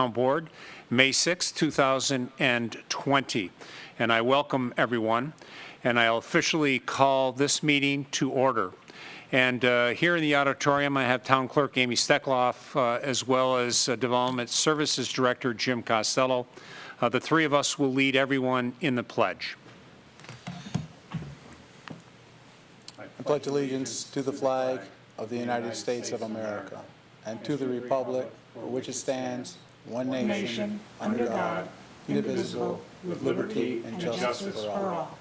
Town Board, May 6, 2020. And I welcome everyone, and I'll officially call this meeting to order. And here in the auditorium, I have Town Clerk Amy Steckloff, as well as Development Services Director Jim Costello. The three of us will lead everyone in the pledge. I pledge allegiance to the flag of the United States of America and to the republic for which it stands, one nation, under God, indivisible, with liberty and justice for all.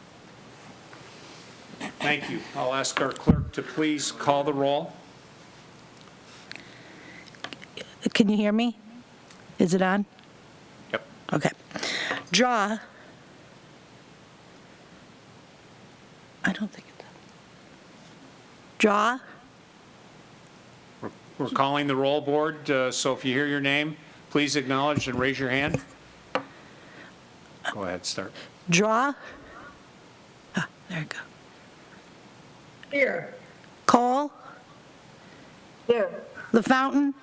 Thank you. I'll ask our clerk to please call the roll. Can you hear me? Is it on? Yep. Okay. Draw. I don't think it's on. Draw. We're calling the roll, board, so if you hear your name, please acknowledge and raise your hand. Go ahead, start. Draw. Ah, there you go. Here. Cole. Here. LaFountain.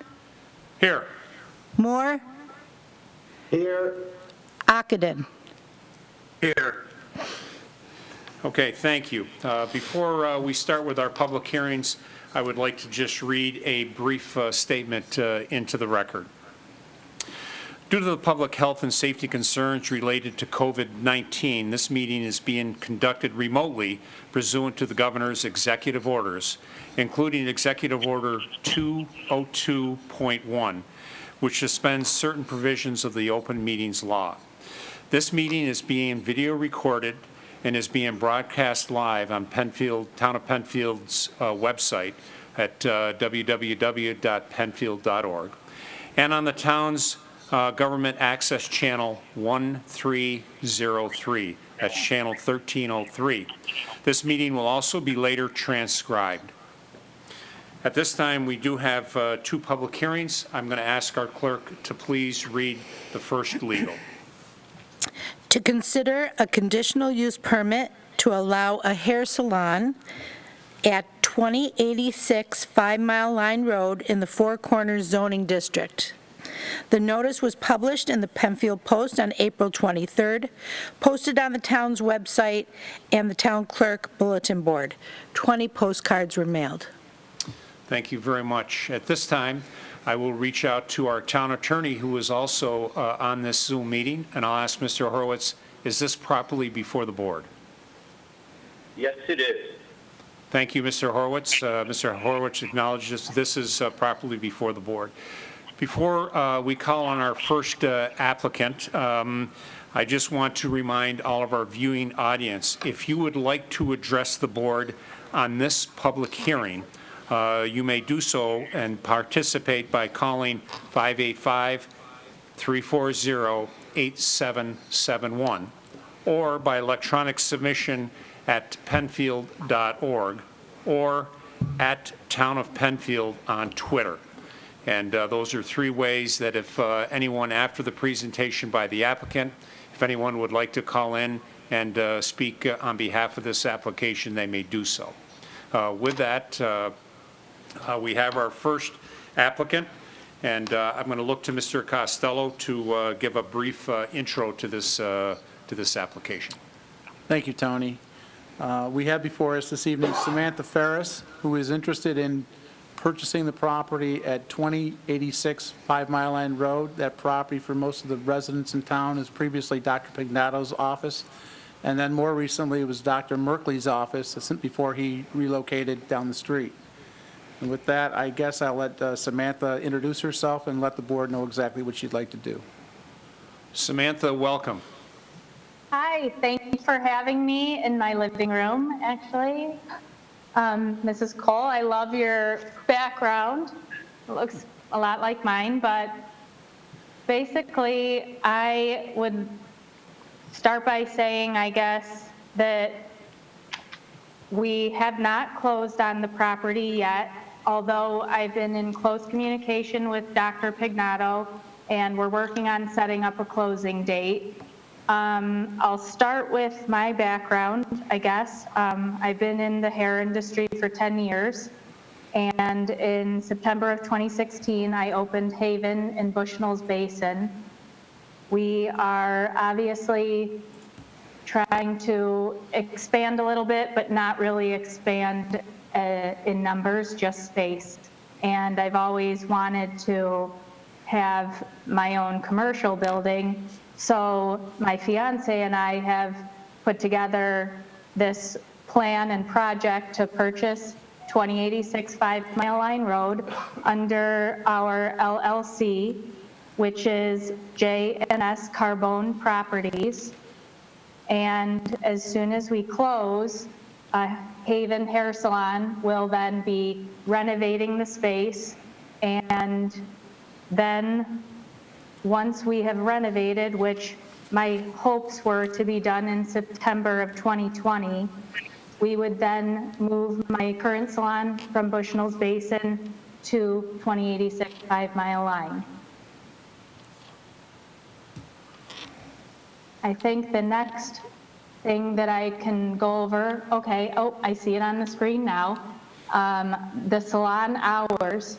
Here. Moore. Here. Ockenden. Here. Okay, thank you. Before we start with our public hearings, I would like to just read a brief statement into the record. Due to the public health and safety concerns related to COVID-19, this meeting is being conducted remotely pursuant to the governor's executive orders, including Executive Order 202.1, which suspends certain provisions of the Open Meetings Law. This meeting is being video recorded and is being broadcast live on Penfield, Town of Penfield's website at www.penfield.org and on the town's government access channel 1303. That's channel 1303. This meeting will also be later transcribed. At this time, we do have two public hearings. I'm going to ask our clerk to please read the first legal. To consider a conditional use permit to allow a hair salon at 2086 5 Mile Line Road in the Four Corners zoning district. The notice was published in the Penfield Post on April 23rd, posted on the town's website and the town clerk bulletin board. 20 postcards were mailed. Thank you very much. At this time, I will reach out to our town attorney, who is also on this Zoom meeting, and I'll ask Mr. Horowitz, is this properly before the board? Yes, it is. Thank you, Mr. Horowitz. Mr. Horowitz acknowledges this is properly before the board. Before we call on our first applicant, I just want to remind all of our viewing audience, if you would like to address the board on this public hearing, you may do so and participate by calling 585-340-8771 or by electronic submission at penfield.org or at Town of Penfield on Twitter. And those are three ways that if anyone after the presentation by the applicant, if anyone would like to call in and speak on behalf of this application, they may do so. With that, we have our first applicant, and I'm going to look to Mr. Costello to give a brief intro to this application. Thank you, Tony. We have before us this evening Samantha Ferris, who is interested in purchasing the property at 2086 5 Mile Line Road. That property for most of the residents in town is previously Dr. Pignato's office, and then more recently it was Dr. Merkley's office before he relocated down the street. And with that, I guess I'll let Samantha introduce herself and let the board know exactly what she'd like to do. Samantha, welcome. Hi, thank you for having me in my living room, actually. Mrs. Cole, I love your background. It looks a lot like mine, but basically I would start by saying, I guess, that we have not closed on the property yet, although I've been in close communication with Dr. Pignato, and we're working on setting up a closing date. I'll start with my background, I guess. I've been in the hair industry for 10 years. And in September of 2016, I opened Haven in Bushnell's Basin. We are obviously trying to expand a little bit, but not really expand in numbers, just space. And I've always wanted to have my own commercial building. So my fiance and I have put together this plan and project to purchase 2086 5 Mile Line Road under our LLC, which is J&S Carbone Properties. And as soon as we close, Haven Hair Salon will then be renovating the space. And then once we have renovated, which my hopes were to be done in September of 2020, we would then move my current salon from Bushnell's Basin to 2086 5 Mile Line. I think the next thing that I can go over, okay, oh, I see it on the screen now, the salon hours.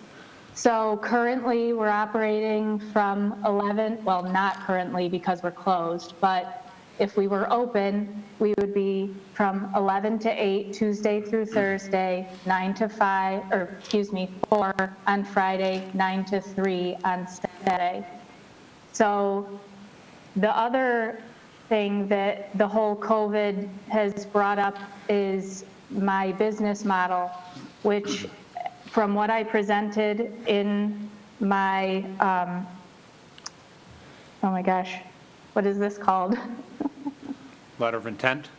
So currently we're operating from 11, well, not currently because we're closed, but if we were open, we would be from 11 to 8, Tuesday through Thursday, 9 to 5, or excuse me, 4 on Friday, 9 to 3 on Saturday. So the other thing that the whole COVID has brought up is my business model, which from what I presented in my, oh my gosh, what is this called? Letter of intent?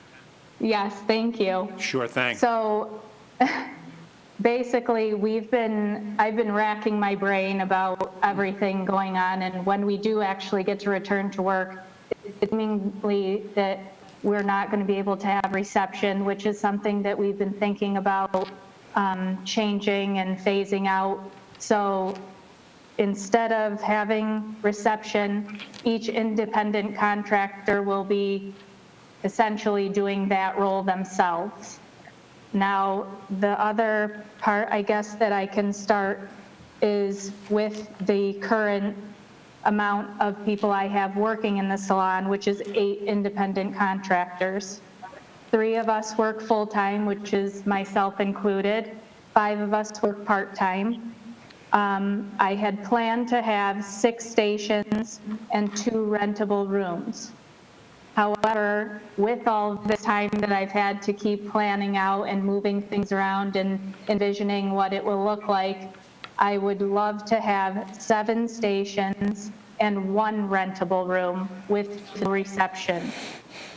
Yes, thank you. Sure thing. So basically, I've been racking my brain about everything going on, and when we do actually get to return to work, it's seemingly that we're not going to be able to have reception, which is something that we've been thinking about changing and phasing out. So instead of having reception, each independent contractor will be essentially doing that role themselves. Now, the other part, I guess, that I can start is with the current amount of people I have working in the salon, which is 8 independent contractors. 3 of us work full-time, which is myself included. 5 of us work part-time. I had planned to have 6 stations and 2 rentable rooms. However, with all this time that I've had to keep planning out and moving things around and envisioning what it will look like, I would love to have 7 stations and 1 rentable room with reception.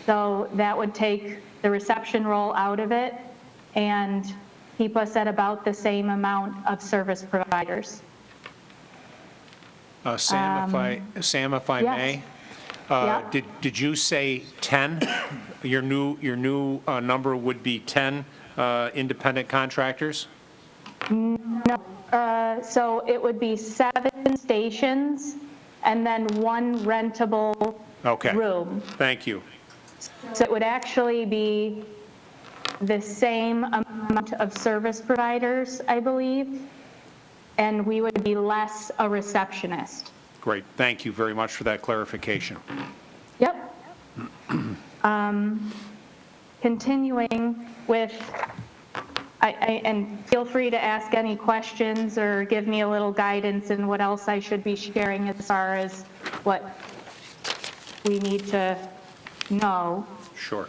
So that would take the reception role out of it and keep us at about the same amount of service providers. Sam, if I yes. may, Yeah. did you say 10? Your new number would be 10 independent contractors? So it would be 7 stations and then 1 rentable Okay. room. Thank you. So it would actually be the same amount of service providers, I believe, and we would be less a receptionist. Great. Thank you very much for that clarification. Yep. Continuing with, and feel free to ask any questions or give me a little guidance in what else I should be sharing as far as what we need to know. Sure.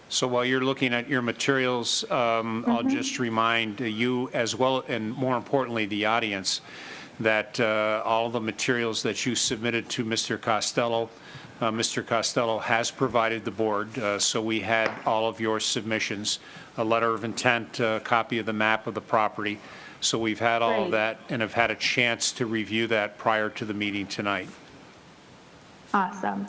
So while you're looking at your materials, I'll just remind you as well, and more importantly, the audience, that all the materials that you submitted to Mr. Costello has provided the board, so we had all of your submissions, a letter of intent, a copy of the map of the property. So we've had all of Great. that and have had a chance to review that prior to the meeting tonight. Awesome.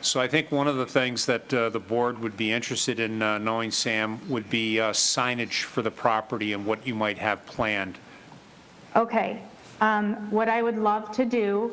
So I think one of the things that the board would be interested in knowing, Sam, would be signage for the property and what you might have planned. Okay. What I would love to do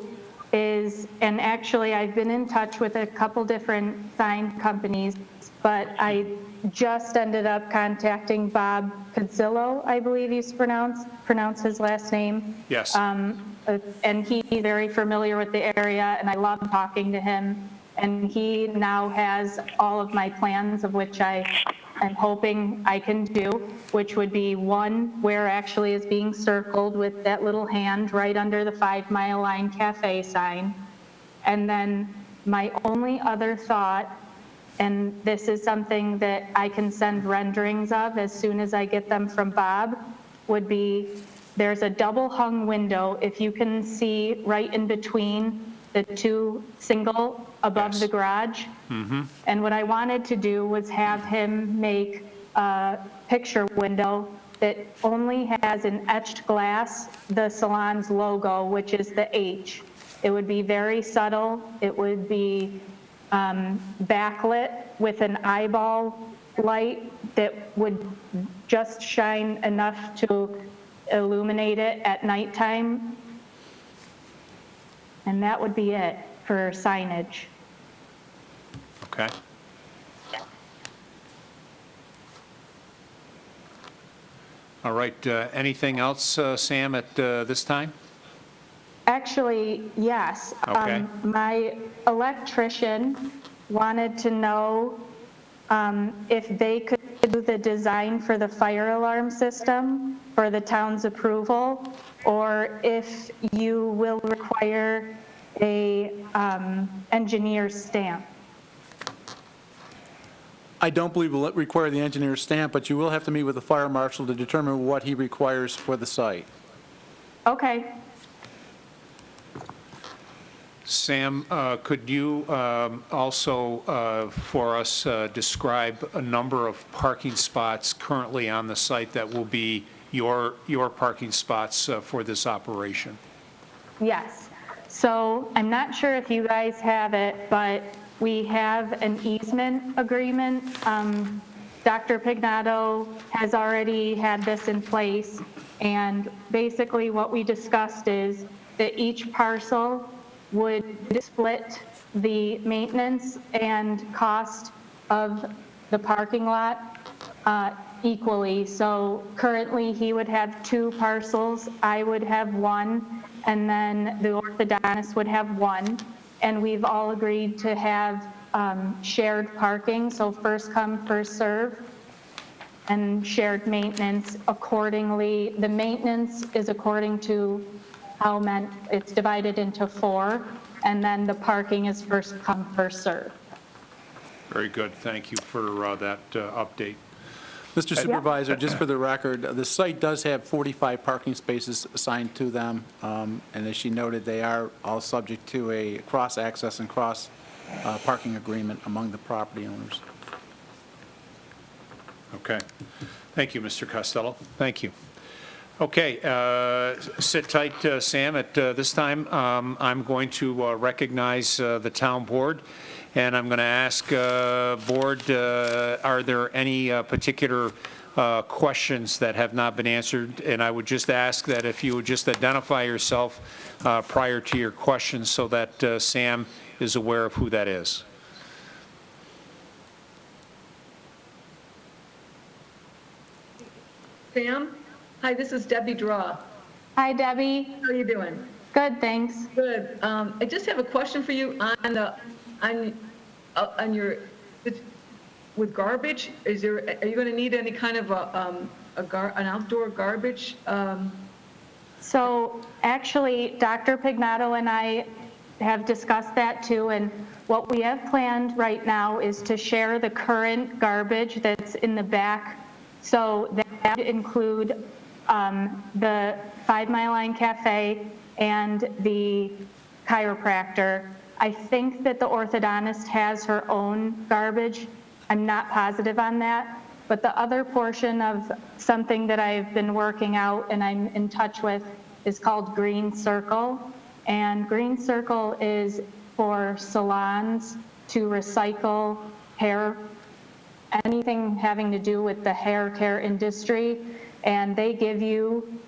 is, and actually I've been in touch with a couple different sign companies, but I just ended up contacting Bob Pizzillo, I believe he's pronounce his last name. Yes. And he's very familiar with the area, and I love talking to him. And he now has all of my plans, of which I am hoping I can do, which would be one where actually is being circled with that little hand right under the 5 Mile Line Cafe sign. And then my only other thought, and this is something that I can send renderings of as soon as I get them from Bob, would be there's a double hung window, if you can see right in between the two single above Yes. the garage. And what I wanted to do was have him make a picture window that only has in etched glass the salon's logo, which is the H. It would be very subtle. It would be backlit with an eyeball light that would just shine enough to illuminate it at nighttime. And that would be it for signage. Okay. All right, anything else, Sam, at this time? Actually, yes. Okay. My electrician wanted to know if they could do the design for the fire alarm system for the town's approval, or if you will require a engineer's stamp. I don't believe we'll require the engineer's stamp, but you will have to meet with the fire marshal to determine what he requires for the site. Okay. Sam, could you also, for us, describe a number of parking spots currently on the site that will be your parking spots for this operation? Yes. So I'm not sure if you guys have it, but we have an easement agreement. Dr. Pignato has already had this in place, and basically what we discussed is that each parcel would split the maintenance and cost of the parking lot equally. So currently, he would have 2 parcels, I would have 1, and then the orthodontist would have 1. And we've all agreed to have shared parking, so first come, first serve, and shared maintenance accordingly. The maintenance is according to how it's divided into 4, and then the parking is first come, first serve. Very good, thank you for that update. Mr. Supervisor, just for the record, the site does have 45 parking spaces assigned to them, and as she noted, they are all subject to a cross-access and cross-parking agreement among the property owners. Okay. Thank you, Mr. Costello. Thank you. Okay, sit tight, Sam. At this time, I'm going to recognize the town board, and I'm going to ask board, are there any particular questions that have not been answered? And I would just ask that if you would just identify yourself prior to your questions so that Sam is aware of who that is. Sam? Hi, this is Debbie Draw. Hi, Debbie. How are you doing? Good, thanks. Good. I just have a question for you on your, with garbage. Are you going to need any kind of an outdoor garbage? So actually, Dr. Pignato and I have discussed that too, and what we have planned right now is to share the current garbage that's in the back. So that would include the 5 Mile Line Cafe and the chiropractor. I think that the orthodontist has her own garbage. I'm not positive on that. But the other portion of something that I've been working out and I'm in touch with is called Green Circle. And Green Circle is for salons to recycle hair, anything having to do with the hair care industry. And they give you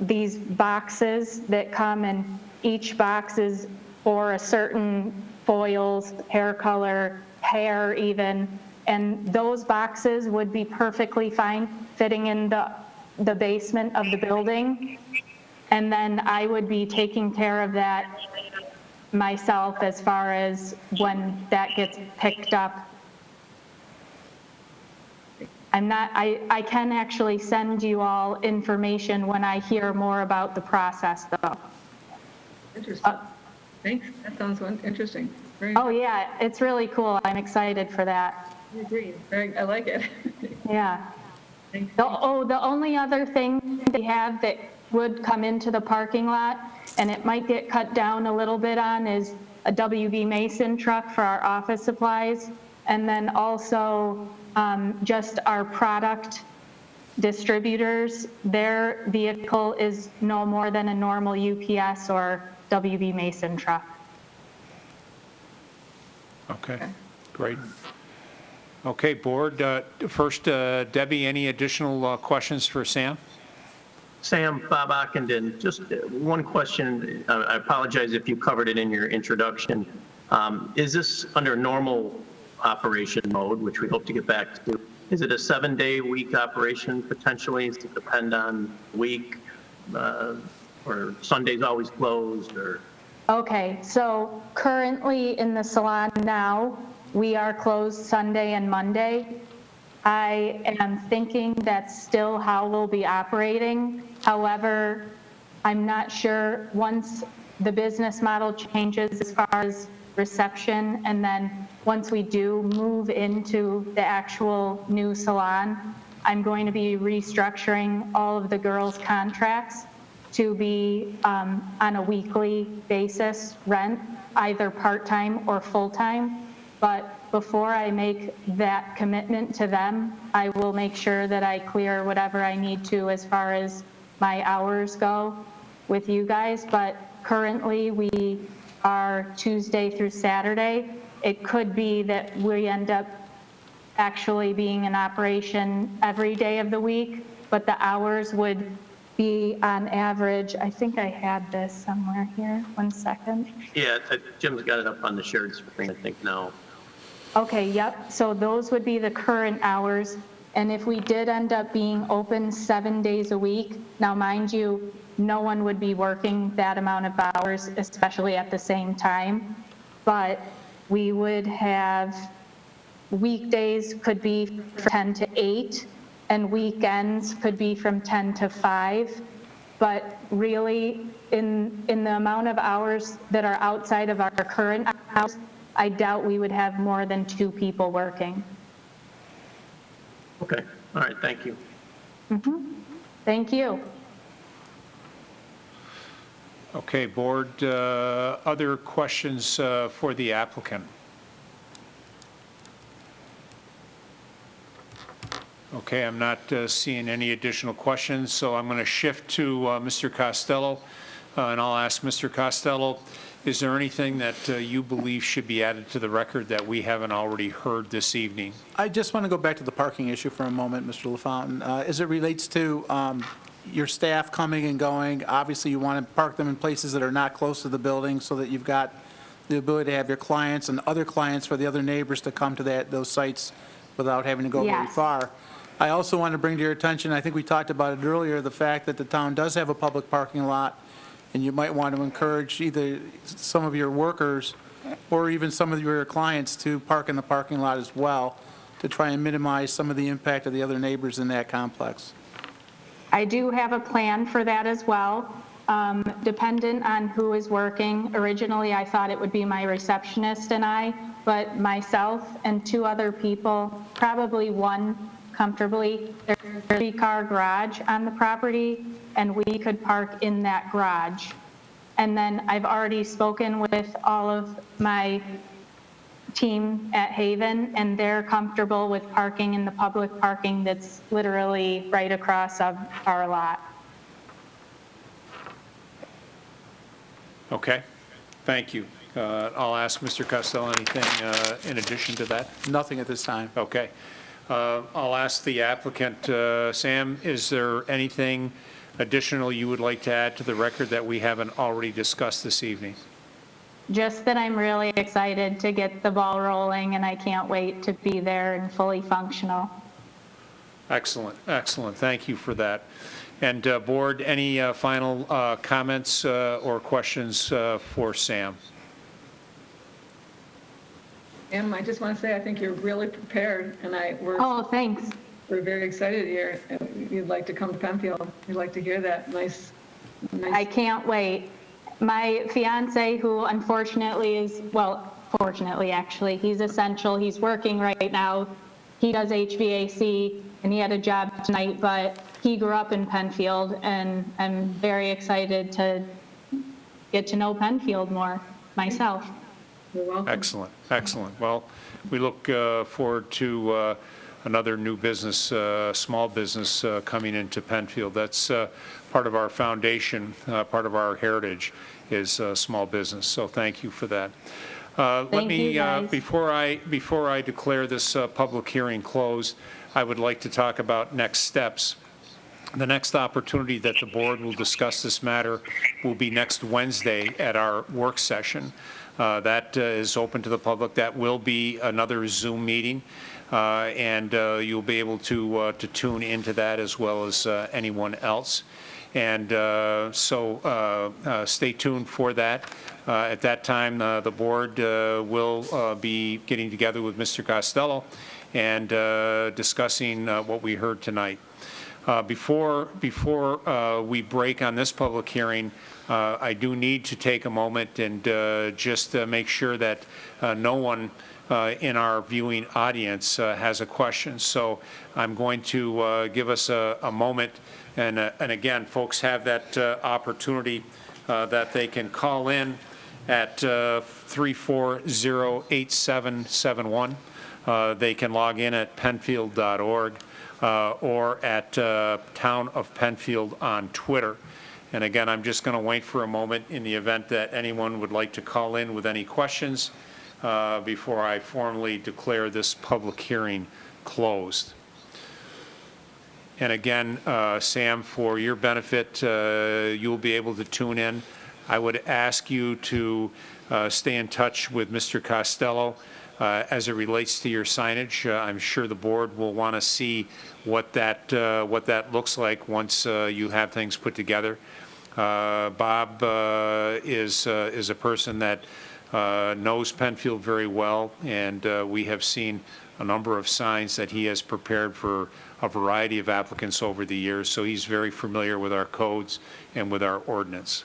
these boxes that come, and each box is for a certain foils, hair color, hair even, and those boxes would be perfectly fine fitting in the basement of the building. And then I would be taking care of that myself as far as when that gets picked up. I can actually send you all information when I hear more about the process, though. Interesting. Thanks, that sounds interesting. Very, Oh, yeah, it's really cool. I'm excited for that. I agree. I like it. Yeah. Thanks. The only other thing they have that would come into the parking lot, and it might get cut down a little bit on, is a WB Mason truck for our office supplies, and then also just our product distributors. Their vehicle is no more than a normal UPS or WB Mason truck. Okay, great. Okay, board, first, Debbie, any additional questions for Sam? Sam, Bob Ockenden, just one question. I apologize if you covered it in your introduction. Is this under normal operation mode, which we hope to get back to? Is it a 7-day-a-week operation potentially? Does it depend on week, or Sunday's always closed, or? Okay, so currently in the salon now, we are closed Sunday and Monday. I am thinking that's still how we'll be operating. However, I'm not sure once the business model changes as far as reception, and then once we do move into the actual new salon, I'm going to be restructuring all of the girls' contracts to be on a weekly basis rent, either part-time or full-time. But before I make that commitment to them, I will make sure that I clear whatever I need to as far as my hours go with you guys. But currently we are Tuesday through Saturday. It could be that we end up actually being in operation every day of the week, but the hours would be on average, I think I had this somewhere here, 1 second. Yeah, Jim's got it up on the shared screen, I think, now. Okay, yep, so those would be the current hours, and if we did end up being open 7 days a week, now mind you, no one would be working that amount of hours, especially at the same time, but we would have, weekdays could be from 10 to 8, and weekends could be from 10 to 5, but really, in the amount of hours that are outside of our current hours, I doubt we would have more than 2 people working. Okay, all right, thank you. Thank you. Okay, board, other questions for the applicant? Okay, I'm not seeing any additional questions, so I'm going to shift to Mr. Costello, and I'll ask Mr. Costello, is there anything that you believe should be added to the record that we haven't already heard this evening? I just want to go back to the parking issue for a moment, Mr. LaFountain. As it relates to your staff coming and going, obviously you want to park them in places that are not close to the building so that you've got the ability to have your clients and other clients for the other neighbors to come to those sites without having to go very Yes. far. I also want to bring to your attention, I think we talked about it earlier, the fact that the town does have a public parking lot, and you might want to encourage either some of your workers or even some of your clients to park in the parking lot as well, to try and minimize some of the impact of the other neighbors in that complex. I do have a plan for that as well, dependent on who is working. Originally, I thought it would be my receptionist and I, but myself and 2 other people, probably 1 comfortably. There's a 3-car garage on the property, and we could park in that garage. And then I've already spoken with all of my team at Haven, and they're comfortable with parking in the public parking that's literally right across of our lot. Okay, thank you. I'll ask Mr. Costello anything in addition to that? Nothing at this time. Okay. I'll ask the applicant, Sam, is there anything additional you would like to add to the record that we haven't already discussed this evening? just that I'm really excited to get the ball rolling, and I can't wait to be there and fully functional. Excellent, excellent. Thank you for that. And Board, any final comments or questions for Sam? Em, I just want to say, I think you're really prepared, and Oh, thanks. we're very excited here. You'd like to come to Penfield. We'd like to hear that. Nice. I can't wait. My fiance, who unfortunately fortunately actually, he's essential. He's working right now. He does HVAC, and he had a job tonight, but he grew up in Penfield, and I'm very excited to get to know Penfield more myself. You're welcome. Excellent, excellent. Well, we look forward to another new business, small business coming into Penfield. That's part of our foundation, part of our heritage is small business. So thank you for that. Let me, before I declare this public hearing closed, I would like to talk about next steps. The next opportunity that the board will discuss this matter will be next Wednesday at our work session. That is open to the public. That will be another Zoom meeting, and you'll be able to tune into that as well as anyone else. And so stay tuned for that. At that time, the board will be getting together with Mr. Costello and discussing what we heard tonight. Before we break on this public hearing, I do need to take a moment and just make sure that no one in our viewing audience has a question. So I'm going to give us a moment, and again, folks have that opportunity that they can call in at 340-8771. They can log in at penfield.org. Or at Town of Penfield on Twitter. And again, I'm just going to wait for a moment in the event that anyone would like to call in with any questions before I formally declare this public hearing closed. And again, Sam, for your benefit, you'll be able to tune in. I would ask you to stay in touch with Mr. Costello as it relates to your signage. I'm sure the board will want to see what that looks like once you have things put together. Bob is a person that knows Penfield very well, and we have seen a number of signs that he has prepared for a variety of applicants over the years, so he's very familiar with our codes and with our ordinance.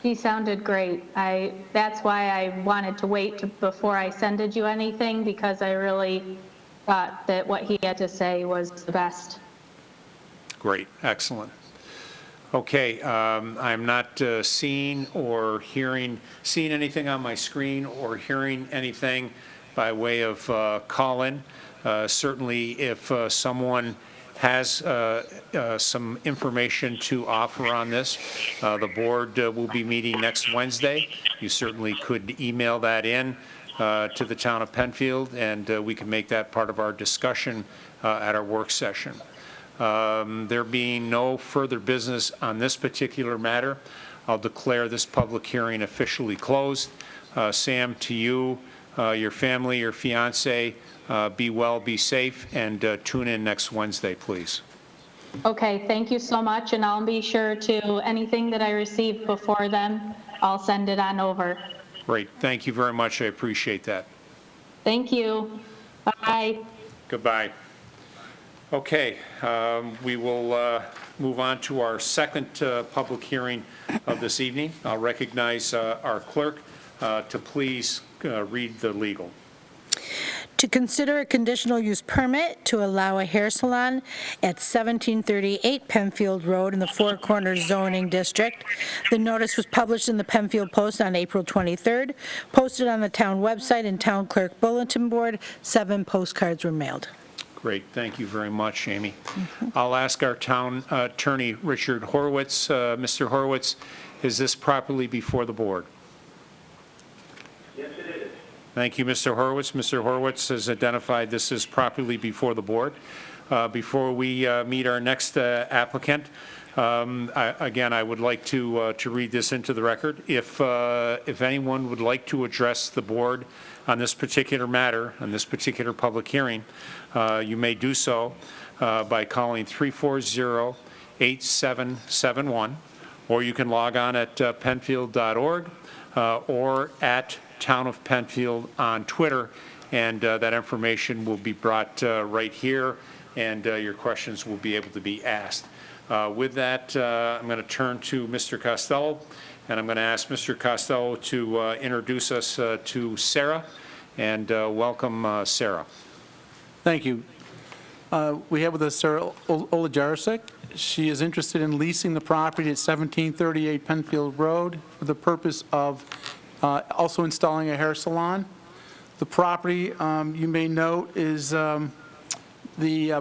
He sounded great. That's why I wanted to wait before I sended you anything, because I really thought that what he had to say was the best. Great, excellent. Okay, I'm not seeing anything on my screen or hearing anything by way of call-in. Certainly, if someone has some information to offer on this, the board will be meeting next Wednesday. You certainly could email that in to the Town of Penfield, and we can make that part of our discussion at our work session. There being no further business on this particular matter, I'll declare this public hearing officially closed. Sam, to you, your family, your fiance, be well, be safe, and tune in next Wednesday, please. Okay, thank you so much, and I'll be sure to, anything that I receive before then, I'll send it on over. Great, thank you very much, I appreciate that. Thank you. Bye. Goodbye. Okay, we will move on to our second public hearing of this evening. I'll recognize our clerk to please read the legal. To consider a conditional use permit to allow a hair salon at 1738 Penfield Road in the Four Corners zoning district. The notice was published in the Penfield Post on April 23rd, posted on the town website and town clerk bulletin board. 7 postcards were mailed. Great, thank you very much, Amy. I'll ask our town attorney, Richard Horowitz. Mr. Horowitz, is this properly before the board? Yes, it is. Thank you, Mr. Horowitz. Mr. Horowitz has identified this is properly before the board. Before we meet our next applicant, again, I would like to read this into the record. If anyone would like to address the board on this particular matter, on this particular public hearing, you may do so by calling 340-8771, or you can log on at penfield.org or at Town of Penfield on Twitter, and that information will be brought right here, and your questions will be able to be asked. With that, I'm going to turn to Mr. Costello, and I'm going to ask Mr. Costello to introduce us to Sarah, and welcome, Sarah. Thank you. We have with us Sarah Olajarczyk. She is interested in leasing the property at 1738 Penfield Road for the purpose of also installing a hair salon. The property, you may note, is the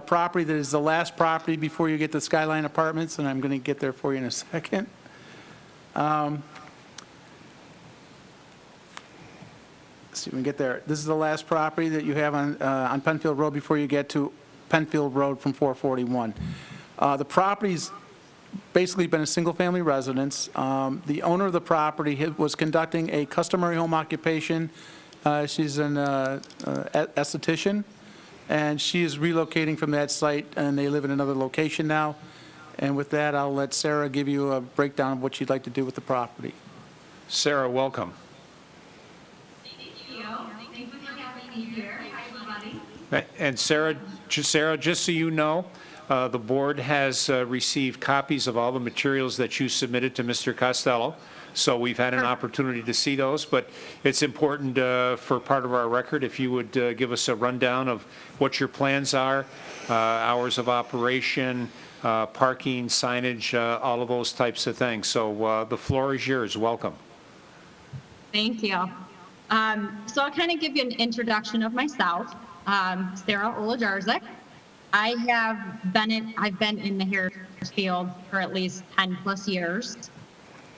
property that is the last property before you get to Skyline Apartments, and I'm going to get there for you in a second. Let's see if we can get there. This is the last property that you have on Penfield Road before you get to Penfield Road from 441. The property's basically been a single-family residence. The owner of the property was conducting a customary home occupation. She's an esthetician, and she is relocating from that site, and they live in another location now. And with that, I'll let Sarah give you a breakdown of what she'd like to do with the property. Sarah, welcome. Thank you. Thank you for having me here. Hi, everybody. And Sarah, just so you know, the board has received copies of all the materials that you submitted to Mr. Costello, so we've had an opportunity to see those, but it's important for part of our record if you would give us a rundown of what your plans are, hours of operation, parking, signage, all of those types of things. So the floor is yours. Welcome. Thank you. So I'll kind of give you an introduction of myself. Sarah Olajarczyk. I've been in the hair field for at least 10 plus years.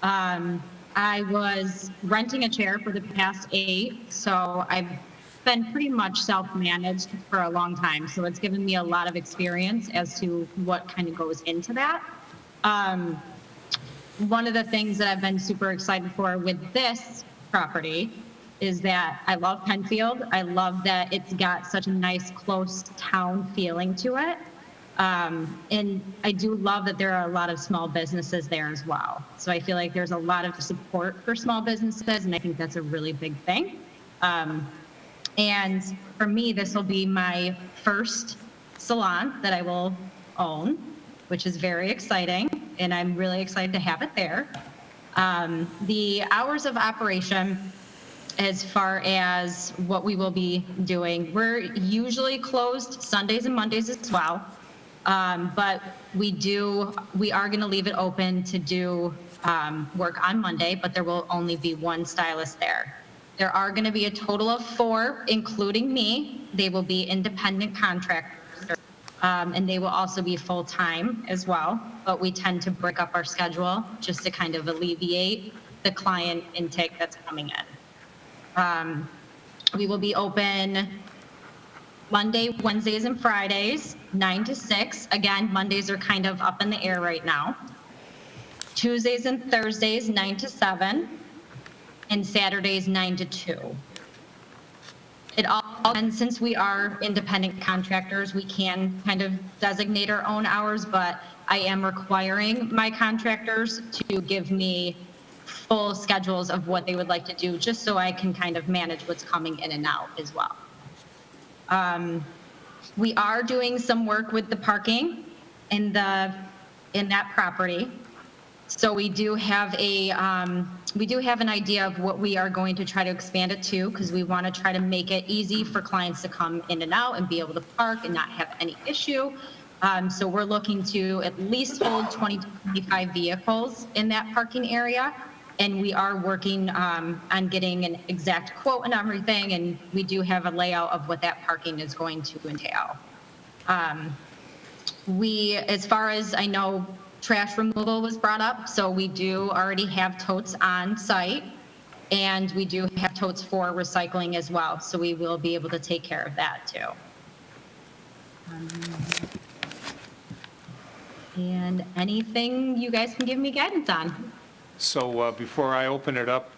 I was renting a chair for the past 8, so I've been pretty much self-managed for a long time. So it's given me a lot of experience as to what kind of goes into that. One of the things that I've been super excited for with this property is that I love Penfield. I love that it's got such a nice close town feeling to it. And I do love that there are a lot of small businesses there as well. So I feel like there's a lot of support for small businesses, and I think that's a really big thing. And for me, this will be my first salon that I will own, which is very exciting, and I'm really excited to have it there. The hours of operation, as far as what we will be doing, we're usually closed Sundays and Mondays as well. But we are going to leave it open to do work on Monday, but there will only be one stylist there. There are going to be a total of 4, including me. They will be independent contractors, and they will also be full-time as well. But we tend to break up our schedule just to kind of alleviate the client intake that's coming in. We will be open Monday, Wednesdays, and Fridays, 9 to 6. Again, Mondays are kind of up in the air right now. Tuesdays and Thursdays, 9 to 7. And Saturdays, 9 to 2. And since we are independent contractors, we can kind of designate our own hours, but I am requiring my contractors to give me full schedules of what they would like to do, just so I can kind of manage what's coming in and out as well. We are doing some work with the parking in that property. So we do have an idea of what we are going to try to expand it to, because we want to try to make it easy for clients to come in and out and be able to park and not have any issue. So we're looking to at least hold 20 to 25 vehicles in that parking area. And we are working on getting an exact quote and everything, and we do have a layout of what that parking is going to entail. As far as I know, trash removal was brought up, so we do already have totes on site, and we do have totes for recycling as well, so we will be able to take care of that too. And anything you guys can give me guidance on? So before I open it up,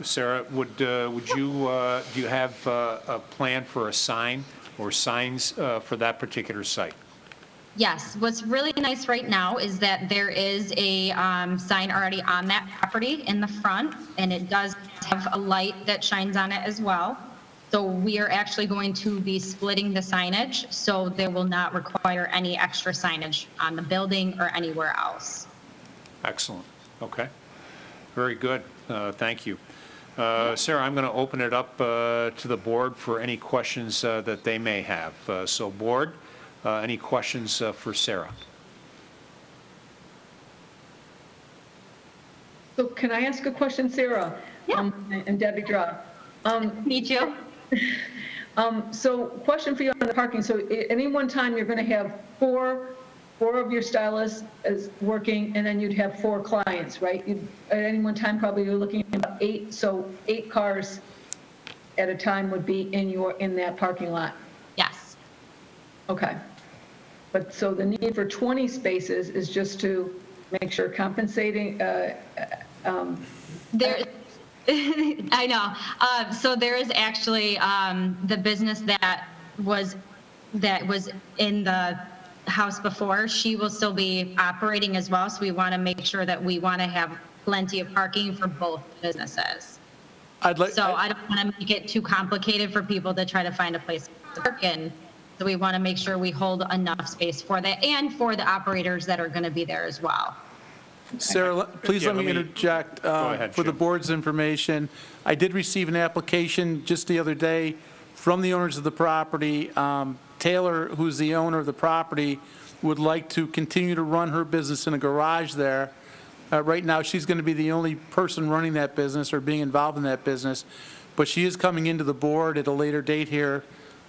Sarah, would you, do you have a plan for a sign or signs for that particular site? Yes, what's really nice right now is that there is a sign already on that property in the front, and it does have a light that shines on it as well. So we are actually going to be splitting the signage, so there will not require any extra signage on the building or anywhere else. Excellent. Okay. Very good. Thank you. Sarah, I'm going to open it up to the board for any questions that they may have. So board, any questions for Sarah? So can I ask a question, Sarah? Yeah. And Debbie Draw. Meet you. So question for you on the parking. So at any one time, you're going to have four of your stylists as working, and then you'd have 4 clients, right? At any one time, probably you're looking at about 8, so 8 cars at a time would be in that parking lot. Yes. Okay. But so the need for 20 spaces is just to make sure compensating, There, I know. So there is actually the business that was in the house before. She will still be operating as well. So we want to make sure that we want to have plenty of parking for both businesses. So I don't want to make it too complicated for people to try to find a place to park in. So we want to make sure we hold enough space for that and for the operators that are going to be there as well. Sarah, please Yeah, let me let me- interject Go ahead, for the Jim. board's information. I did receive an application just the other day from the owners of the property. Taylor, who's the owner of the property, would like to continue to run her business in a garage there. Right now, she's going to be the only person running that business or being involved in that business, but she is coming into the board at a later date here,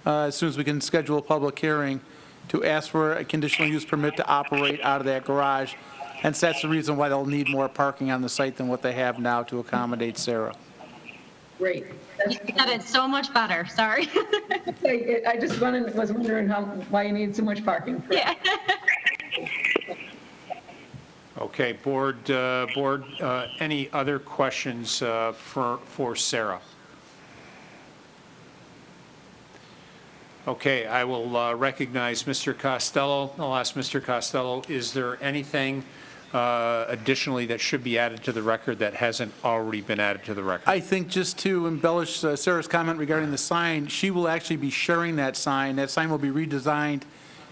as soon as we can schedule a public hearing, to ask for a conditional use permit to operate out of that garage. Hence, that's the reason why they'll need more parking on the site than what they have now to accommodate Sarah. great. You said it so much better. Sorry. I just was wondering why you need so much parking. Yeah. Okay, board, any other questions for Sarah? Okay, I will recognize Mr. Costello. I'll ask Mr. Costello, is there anything additionally that should be added to the record that hasn't already been added to the record? I think just to embellish Sarah's comment regarding the sign, she will actually be sharing that sign. That sign will be redesigned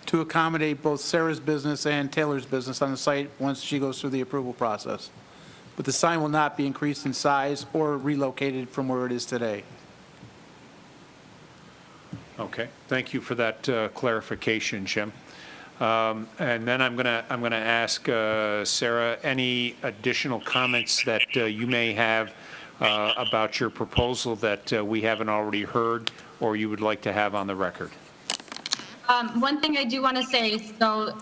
to accommodate both Sarah's business and Taylor's business on the site once she goes through the approval process. But the sign will not be increased in size or relocated from where it is today. Okay, thank you for that clarification, Jim. And then I'm gonna ask Sarah, any additional comments that you may have about your proposal that we haven't already heard or you would like to have on the record? One thing I do want to say, so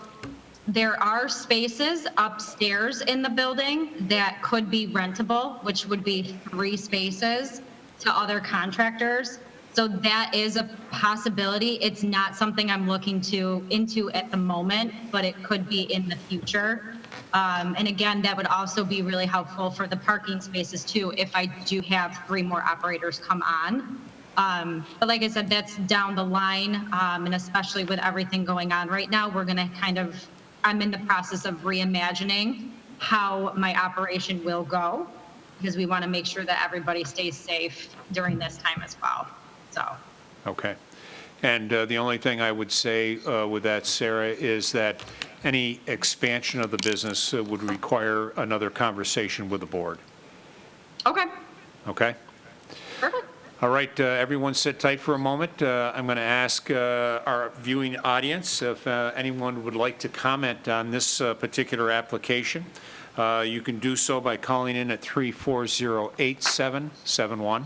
there are spaces upstairs in the building that could be rentable, which would be 3 spaces to other contractors. So that is a possibility. It's not something I'm looking into at the moment, but it could be in the future. And again, that would also be really helpful for the parking spaces too, if I do have 3 more operators come on. But like I said, that's down the line, and especially with everything going on right now, we're going to I'm in the process of reimagining how my operation will go, because we want to make sure that everybody stays safe during this time as well. So. Okay. And the only thing I would say with that, Sarah, is that any expansion of the business would require another conversation with the board. Okay. Okay? Perfect. All right, everyone sit tight for a moment. I'm going to ask our viewing audience if anyone would like to comment on this particular application. You can do so by calling in at 340-8771.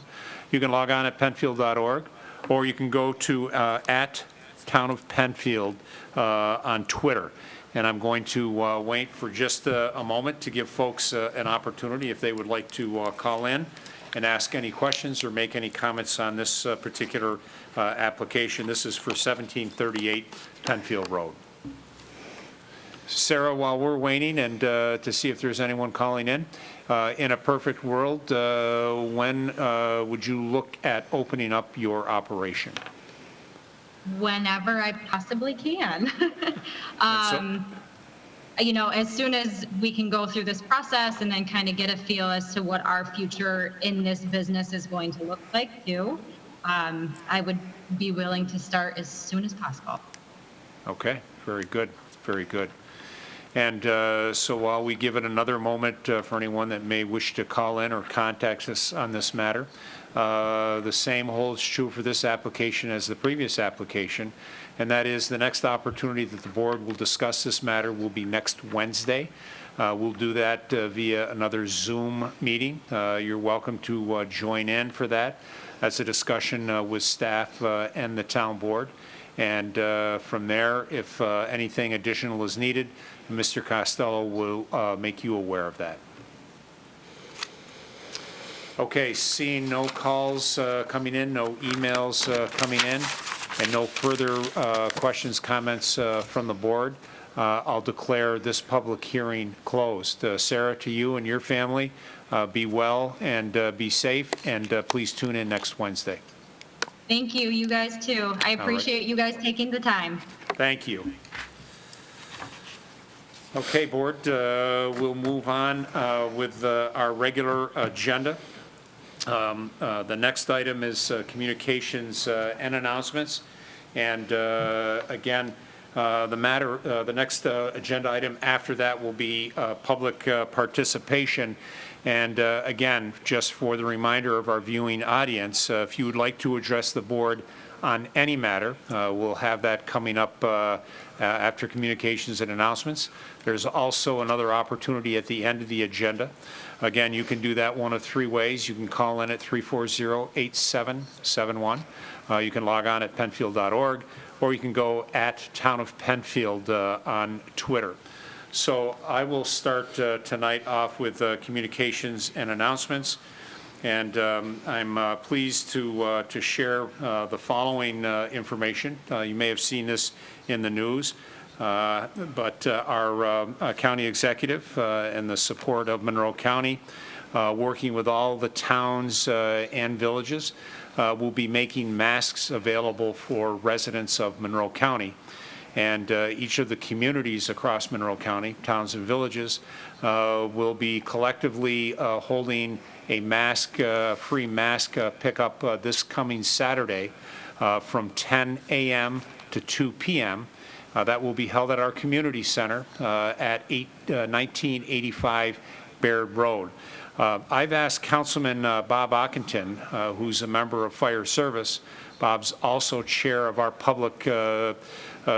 You can log on at penfield.org, or you can go to at Town of Penfield on Twitter. And I'm going to wait for just a moment to give folks an opportunity if they would like to call in and ask any questions or make any comments on this particular application. This is for 1738 Penfield Road. Sarah, while we're waiting and to see if there's anyone calling in a perfect world, when would you look at opening up your operation? Whenever I possibly can. As soon as we can go through this process and then kind of get a feel as to what our future in this business is going to look like too, I would be willing to start as soon as possible. Okay, very good, very good. And so while we give it another moment for anyone that may wish to call in or contact us on this matter, the same holds true for this application as the previous application, and that is the next opportunity that the board will discuss this matter will be next Wednesday. We'll do that via another Zoom meeting. You're welcome to join in for that. That's a discussion with staff and the town board. And from there, if anything additional is needed, Mr. Costello will make you aware of that. Okay, seeing no calls coming in, no emails coming in, and no further questions, comments from the board, I'll declare this public hearing closed. Sarah, to you and your family, be well and be safe, and please tune in next Wednesday. Thank you, you guys too. I appreciate you guys taking the time. Thank you. Okay, board, we'll move on with our regular agenda. The next item is communications and announcements. And again, the next agenda item after that will be public participation. And again, just for the reminder of our viewing audience, if you would like to address the board on any matter, we'll have that coming up after communications and announcements. There's also another opportunity at the end of the agenda. Again, you can do that one of three ways. You can call in at 340-8771. You can log on at penfield.org, or you can go at Town of Penfield on Twitter. So I will start tonight off with communications and announcements. And I'm pleased to share the following information. You may have seen this in the news, but our county executive and the support of Monroe County, working with all the towns and villages, will be making masks available for residents of Monroe County. And each of the communities across Monroe County, towns and villages, will be collectively holding a free mask pickup this coming Saturday from 10 a.m. to 2 p.m. That will be held at our community center at 1985 Baird Road. I've asked Councilman Bob Ockington, who's a member of Fire Service. Bob's also chair of our Public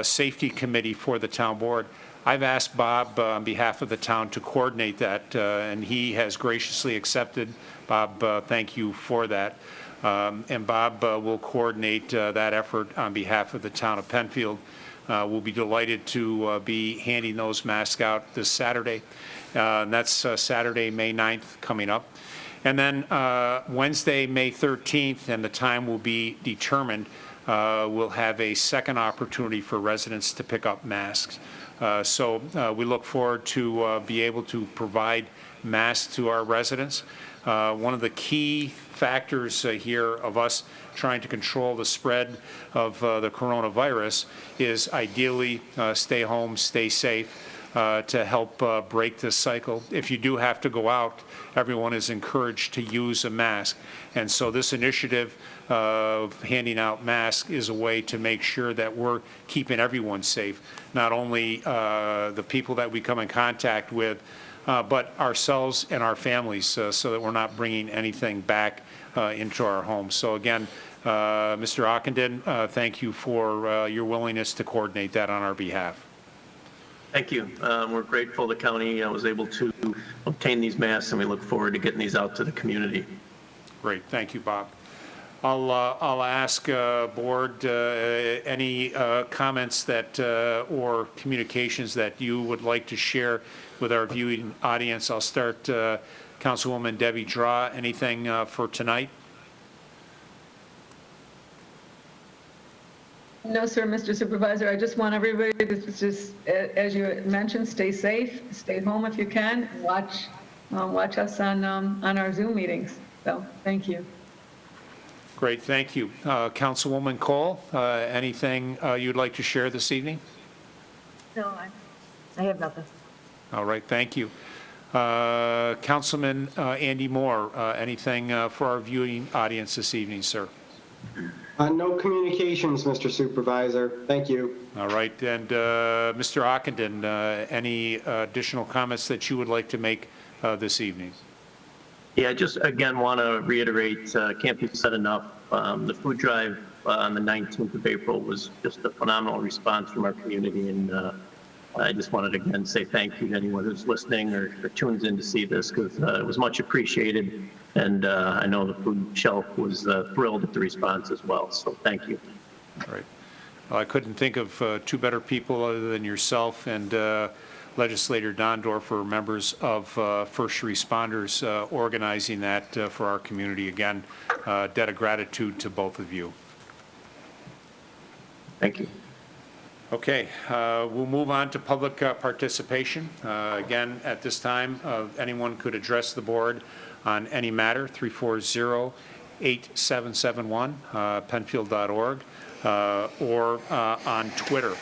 Safety Committee for the town board. I've asked Bob on behalf of the town to coordinate that, and he has graciously accepted. Bob, thank you for that. And Bob will coordinate that effort on behalf of the town of Penfield. We'll be delighted to be handing those masks out this Saturday. And that's Saturday, May 9th, coming up. And then Wednesday, May 13th, and the time will be determined, we'll have a second opportunity for residents to pick up masks. So we look forward to be able to provide masks to our residents. One of the key factors here of us trying to control the spread of the coronavirus is ideally stay home, stay safe, to help break this cycle. If you do have to go out, everyone is encouraged to use a mask. And so this initiative of handing out masks is a way to make sure that we're keeping everyone safe, not only the people that we come in contact with, but ourselves and our families, so that we're not bringing anything back into our homes. So again, Mr. Ockenden, thank you for your willingness to coordinate that on our behalf. Thank you. We're grateful the county was able to obtain these masks, and we look forward to getting these out to the community. Great. Thank you, Bob. I'll ask Board, any comments that, or communications that you would like to share with our viewing audience. I'll start, Councilwoman Debbie Draw, anything for tonight? No, sir, Mr. Supervisor, I just want everybody to just, as you mentioned, stay safe, stay home if you can, watch us on our Zoom meetings. So, thank you. Great, thank you. Councilwoman Cole, anything you'd like to share this evening? No, I have nothing. All right, thank you. Councilman Andy Moore, anything for our viewing audience this evening, sir? No communications, Mr. Supervisor. Thank you. All right, and Mr. Ockenden, any additional comments that you would like to make this evening? Yeah, I just again want to reiterate, can't be said enough, the food drive on the 19th of April was just a phenomenal response from our community, and I just wanted to again say thank you to anyone who's listening or tunes in to see this, because it was much appreciated, and I know the food shelf was thrilled at the response as well, so thank you. All right. Well, I couldn't think of two better people other than yourself and Legislator Dondorfer, members of first responders, organizing that for our community. Again, debt of gratitude to both of you. Thank you. Okay, we'll move on to public participation. Again, at this time, anyone could address the board on any matter, 340-8771, penfield.org, or on Twitter.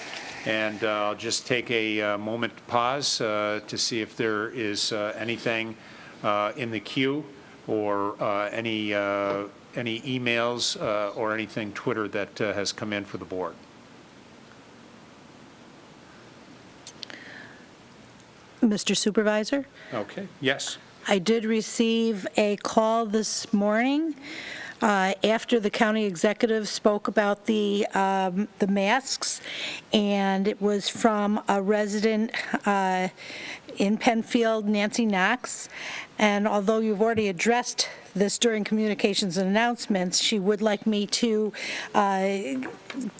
And I'll just take a moment to pause to see if there is anything in the queue or any emails or anything Twitter that has come in for the board. Mr. Supervisor, Okay, yes. I did receive a call this morning after the county executive spoke about the masks, and it was from a resident in Penfield, Nancy Knox. And although you've already addressed this during communications and announcements, she would like me to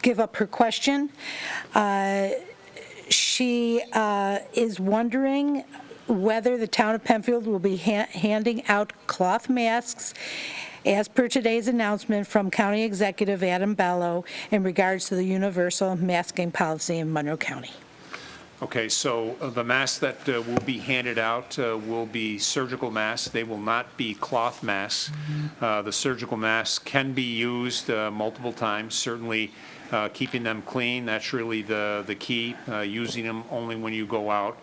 give up her question. She is wondering whether the town of Penfield will be handing out cloth masks as per today's announcement from County Executive Adam Bello in regards to the universal masking policy in Monroe County. Okay, so the masks that will be handed out will be surgical masks. They will not be cloth masks. The surgical masks can be used multiple times, certainly keeping them clean. That's really the key, using them only when you go out.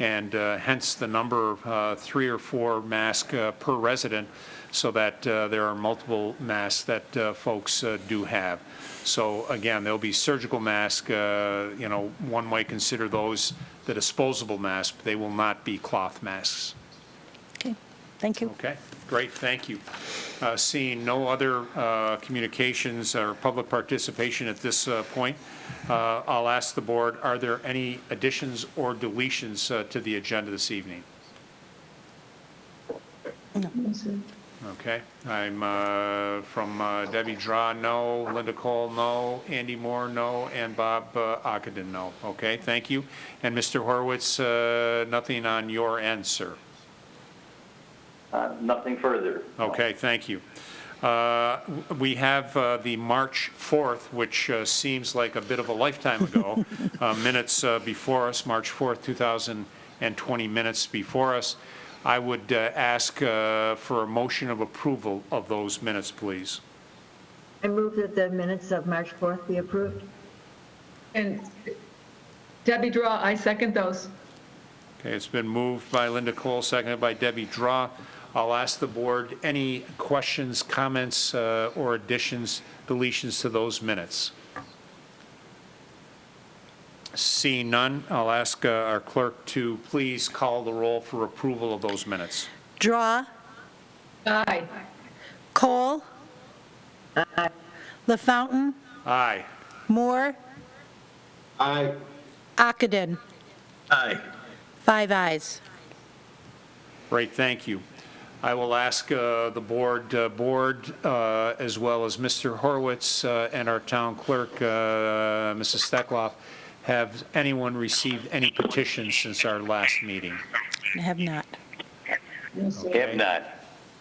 And hence the number 3 or 4 masks per resident, so that there are multiple masks that folks do have. So again, there'll be surgical masks, one might consider those the disposable masks, but they will not be cloth masks. Okay, thank you. Okay, great, thank you. Seeing no other communications or public participation at this point, I'll ask the board, are there any additions or deletions to the agenda this evening? Okay, I'm from Debbie Draw, no, Linda Cole, no, Andy Moore, no, and Bob Ockenden, no. Okay, thank you. And Mr. Horowitz, nothing on your end, sir? Nothing further. Okay, thank you. We have the March 4th, which seems like a bit of a lifetime ago, minutes before us, March 4th, 2020 minutes before us. I would ask for a motion of approval of those minutes, please. I move that the minutes of March 4th be approved. And Debbie Draw, I second those. Okay, it's been moved by Linda Cole, seconded by Debbie Draw. I'll ask the board, any questions, comments, or additions, deletions to those minutes? Seeing none, I'll ask our clerk to please call the roll for approval of those minutes. Draw, Aye. Cole, LaFountain, Aye. Moore, Aye. Ockenden. Aye. 5 ayes. Great, thank you. I will ask the board, as well as Mr. Horwitz and our town clerk, Mrs. Steckloff, have anyone received any petitions since our last meeting? I have not. Have not.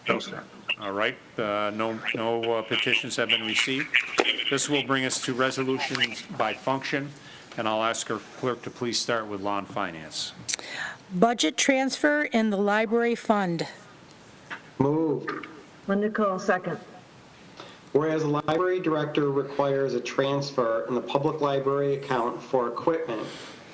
No, sir. All right, no petitions have been received. This will bring us to resolutions by function, and I'll ask our clerk to please start with law and finance. Budget transfer in the library fund. Moved. Linda Cole, second. Whereas the library director requires a transfer in the public library account for equipment,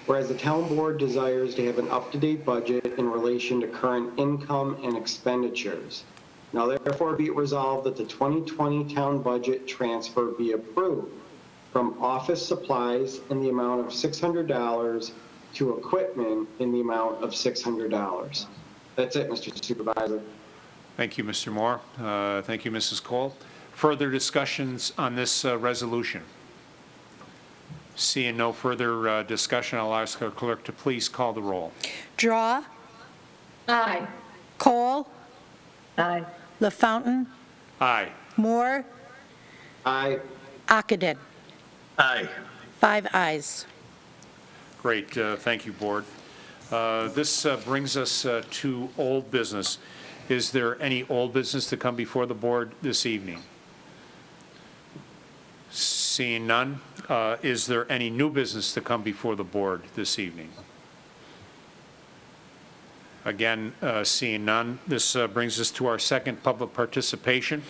whereas the town board desires to have an up-to-date budget in relation to current income and expenditures. Now therefore be it resolved that the 2020 town budget transfer be approved from office supplies in the amount of $600 to equipment in the amount of $600. That's it, Mr. Supervisor. Thank you, Mr. Moore. Thank you, Mrs. Cole. Further discussions on this resolution? Seeing no further discussion, I'll ask our clerk to please call the roll. Draw, Aye. Cole, Aye. LaFountain, Aye. Moore, Aye. Ockenden. Aye. 5 ayes. Great, thank you, Board. This brings us to old business. Is there any old business to come before the Board this evening? Seeing none, is there any new business to come before the Board this evening? Again, seeing none, this brings us to our second public participation.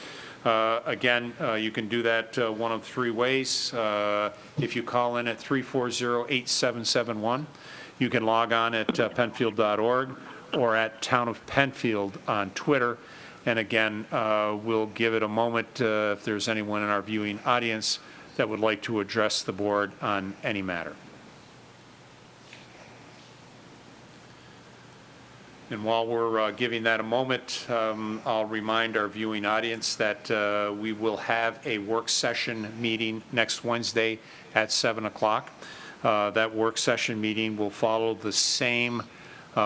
Again, you can do that one of three ways. If you call in at 340-8771, you can log on at penfield.org or at Town of Penfield on Twitter. And again, we'll give it a moment if there's anyone in our viewing audience that would like to address the board on any matter. And while we're giving that a moment, I'll remind our viewing audience that we will have a work session meeting next Wednesday at 7 o'clock. That work session meeting will follow the same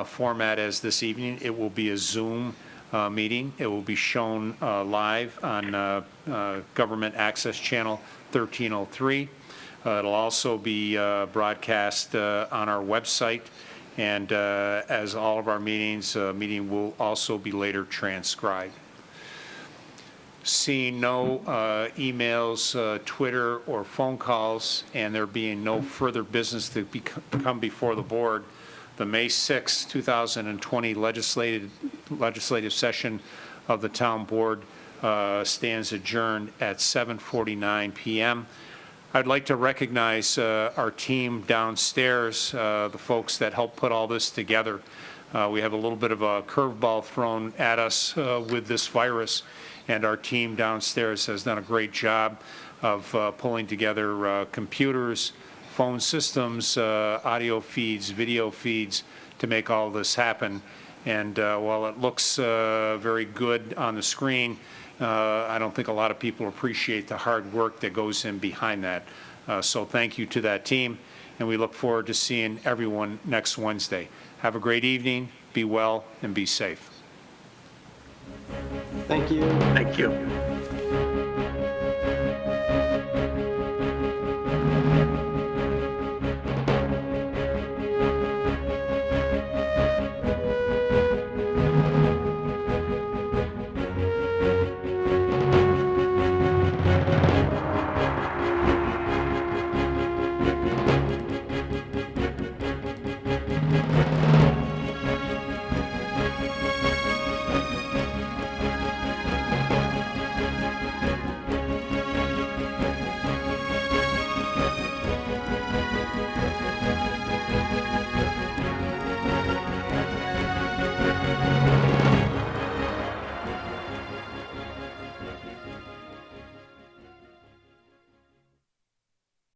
format as this evening. It will be a Zoom meeting. It will be shown live on Government Access Channel 1303. It'll also be broadcast on our website. And as all of our meetings, meeting will also be later transcribed. Seeing no emails, Twitter, or phone calls, and there being no further business to come before the board, the May 6, 2020 legislative session of the town board stands adjourned at 7:49 p.m. I'd like to recognize our team downstairs, the folks that helped put all this together. We have a little bit of a curveball thrown at us with this virus, and our team downstairs has done a great job of pulling together computers, phone systems, audio feeds, video feeds to make all this happen. And while it looks very good on the screen, I don't think a lot of people appreciate the hard work that goes in behind that. So thank you to that team, and we look forward to seeing everyone next Wednesday. Have a great evening, be well, and be safe. Thank you. Thank you.